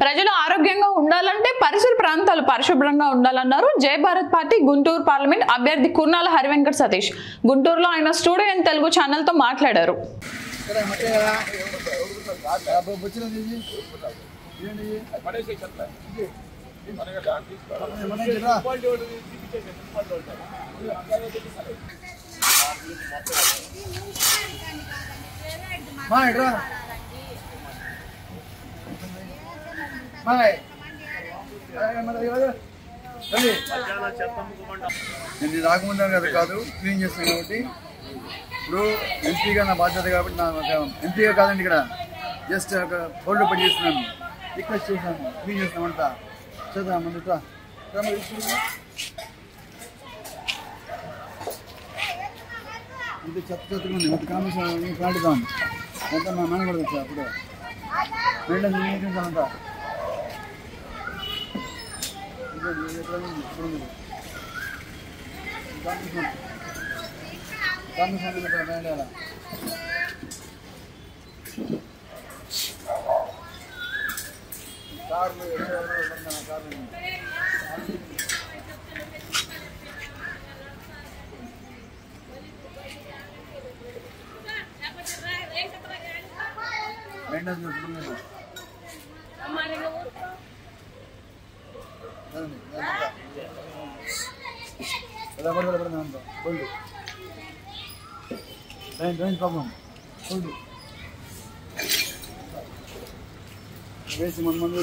ప్రజలు ఆరోగ్యంగా ఉండాలంటే పరిసర ప్రాంతాలు పరిశుభ్రంగా ఉండాలన్నారు జై భారత్ పార్టీ గుంటూరు పార్లమెంట్ అభ్యర్థి కుర్నాల హరివెంకట సతీష్. గుంటూరులో ఆయన స్టూడియో ఇన్ తెలుగు ఛానల్ తో మాట్లాడారు. నేను రాకముందు కదా కాదు క్లీన్ చేస్తాను కాబట్టి ఇప్పుడు ఎంపీగా నా బాధ్యత కాబట్టి నా ఎంపీగా కాదండి ఇక్కడ జస్ట్ ఒక ఫోల్డ్ పని చేస్తున్నాను, రిక్వెస్ట్ చేశాను, క్లీన్ చేస్తామంటా చదువు ముందు ఇది చెత్తగా ఉంది. మొత్తం కాంబినేషన్ పాడుతాం మొత్తం మా నాన్న కూడా వచ్చా అప్పుడు మెయింటెన్స్ అంతా ప్రాబ్లం వేసి మన మంది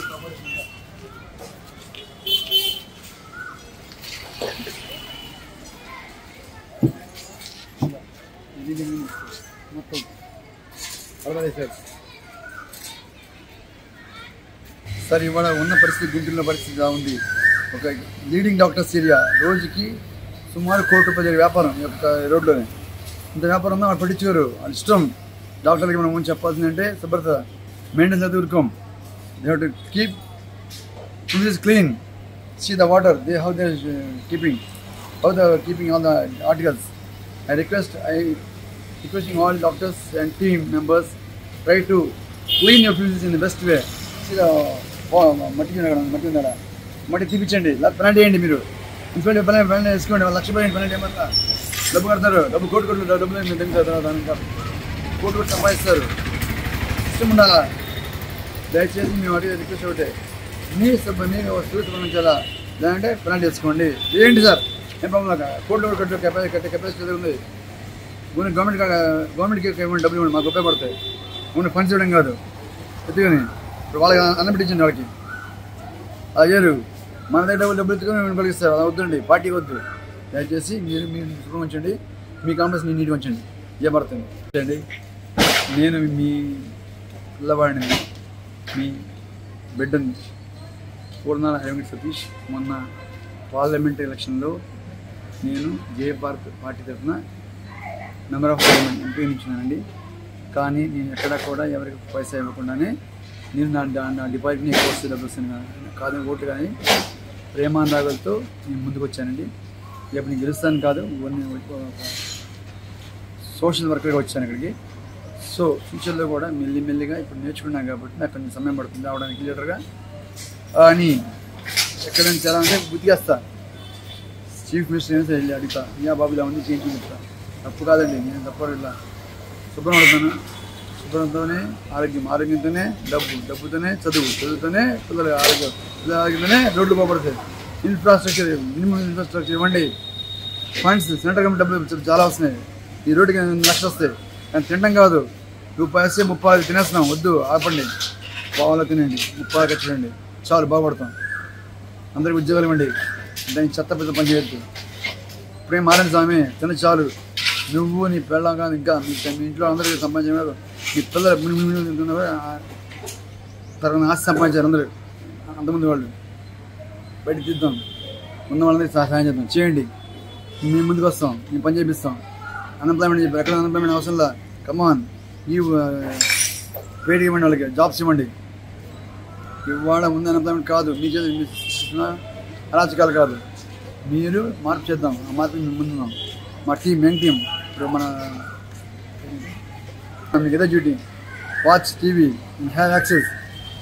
మొత్తం సార్ ఇవాళ ఉన్న పరిస్థితి గుంటూరులో పరిస్థితి ఇలా ఉంది. ఒక లీడింగ్ డాక్టర్స్ ఏరియా రోజుకి సుమారు ₹1 కోటి వ్యాపారం ఈ యొక్క రోడ్లోనే. ఇంత వ్యాపారం ఉందో వాళ్ళు పట్టించుకోరు, వాళ్ళు ఇష్టం. డాక్టర్లకి మనం చెప్పాల్సిందంటే శుభ్రత, మెయింటెనెన్స్ అయితే ఊరుకోం. They have to keep place clean, see the water, they how they keeping, how the keeping all the articles. I requesting all doctors and team members try to clean your premises in the best way. See the మట్టి తీపించండి, లేకపోతే penalty వేయండి. మీరు inspector penalty వేసుకోండి, ₹1,00,000 penalty ఏమన్నా డబ్బు కడతారు, కోటి డబ్బులు మీరు దగ్గర కోటి సంపాదిస్తారు. ఇష్టం ఉండాలా. దయచేసి మేము అడిగే రిక్వెస్ట్ ఒకటే, మీ సంబంధించాలా, లేదంటే పెనాల్టీ వేసుకోండి. ఏంటి సార్ ఏం ప్రాబ్లం? కోట్లు కెపాసిటీ ఉంది. గవర్నమెంట్కి ఇవ్వండి, డబ్బులు ఇవ్వండి, మాకు ఉపయోగపడతాయి. ఫండ్స్ ఇవ్వడం కాదు ఎత్తుకొని ఇప్పుడు వాళ్ళకి అన్నం పెట్టించండి. వాళ్ళకి అయ్యారు మన దగ్గర డబ్బులు ఎత్తుకొని కలిగిస్తారు. అలా వద్దండి, పార్టీ వద్దు. దయచేసి మీరు శుభ్రం ఉంచండి, మీ కాంప్లెక్స్ నీట్గా ఉంచండి. ఏమడుతుంది అండి, నేను మీ పిల్లవాడిని, మీ బిడ్డని కుర్నాల హరివెంకట సతీష్. మొన్న పార్లమెంట్ ఎలక్షన్లో నేను జై భారత్ పార్టీ తరఫున మెంబర్ ఆఫ్ పార్లమెంట్ ఎంపీ నుంచున్నానండి. కానీ నేను ఎక్కడా కూడా ఎవరికి పైసా ఇవ్వకుండానే నేను నా డిపాజిట్ని ఎక్కువ వస్తే డబ్బులు వస్తాను కాదు, ఓట్లు కానీ ప్రేమానురాగాలతో నేను ముందుకు వచ్చానండి. రేపు నేను గెలుస్తాను కాదు, సోషల్ వర్కర్గా వచ్చాను ఇక్కడికి. సో ఫ్యూచర్లో కూడా మెల్లిమెల్లిగా ఇప్పుడు నేర్చుకున్నాను కాబట్టి నాకు కొంచెం సమయం పడుతుంది అవడానికి లీడర్గా. అని ఎక్కడైనా చాలా అంటే గుర్తికేస్తా, చీఫ్ మినిస్టర్ అయినా వెళ్ళి అడుగుతా, యా బాబు ఇలా ఉంది చేయించి చెప్తా. తప్పు కాదండి, నేను తప్ప ఇలా శుభ్రం అడుగుతాను. శుభ్రంతోనే ఆరోగ్యం, ఆరోగ్యంతోనే డబ్బుతోనే చదువుతోనే పిల్లల ఆరోగ్యంతోనే రోడ్లు బాగుపడతాయి. ఇన్ఫ్రాస్ట్రక్చర్, మినిమం ఇన్ఫ్రాస్ట్రక్చర్ ఇవ్వండి. ఫండ్స్ సెంట్రల్ గవర్నమెంట్ డబ్బులు చాలా వస్తున్నాయి, ఈ రోడ్డుకి లక్షలు వస్తాయి. కానీ తినడం కాదు, ₹30 30 తినేస్తున్నాం. వద్దు, ఆపండి. పావులో తినండి, 30 ఖర్చులండి, చాలు బాగుపడతాం. అందరికి ఉద్యోగాలు ఇవ్వండి. దానికి చెత్త పెద్ద పని చేయొద్దు. ఇప్పుడేం మారండి స్వామి, తిన చాలు. నువ్వు నీ పిల్లలు కాదు, ఇంకా మీ ఇంట్లో అందరికీ సంపాదించారు, మీ పిల్లలు తరగని ఆస్తి సంపాదించారు అందరూ. అంతమంది వాళ్ళు బయట తీద్దాం, ఉన్న వాళ్ళని సహాయం చేద్దాం. చేయండి, మేము ముందుకు వస్తాం, మేము పని చేపిస్తాం. అన్ఎంప్లాయ్మెంట్ చెప్పారు, ఎక్కడ అన్ఎంప్లాయ్మెంట్ అవసరంలా. కమాన్, ఈ పేరు ఇవ్వండి, వాళ్ళకి జాబ్స్ ఇవ్వండి. ఇవాళ ముందు అన్ఎంప్లాయ్మెంట్ కాదు, మీ చేసిన అరాచకాలు కాదు. మీరు మార్పు చేద్దాం, ఆ మార్పు మేము ముందున్నాం. మా టీం, యంగ్ టీం. ఇప్పుడు మీకు ఏదో duty, watch TV, have access.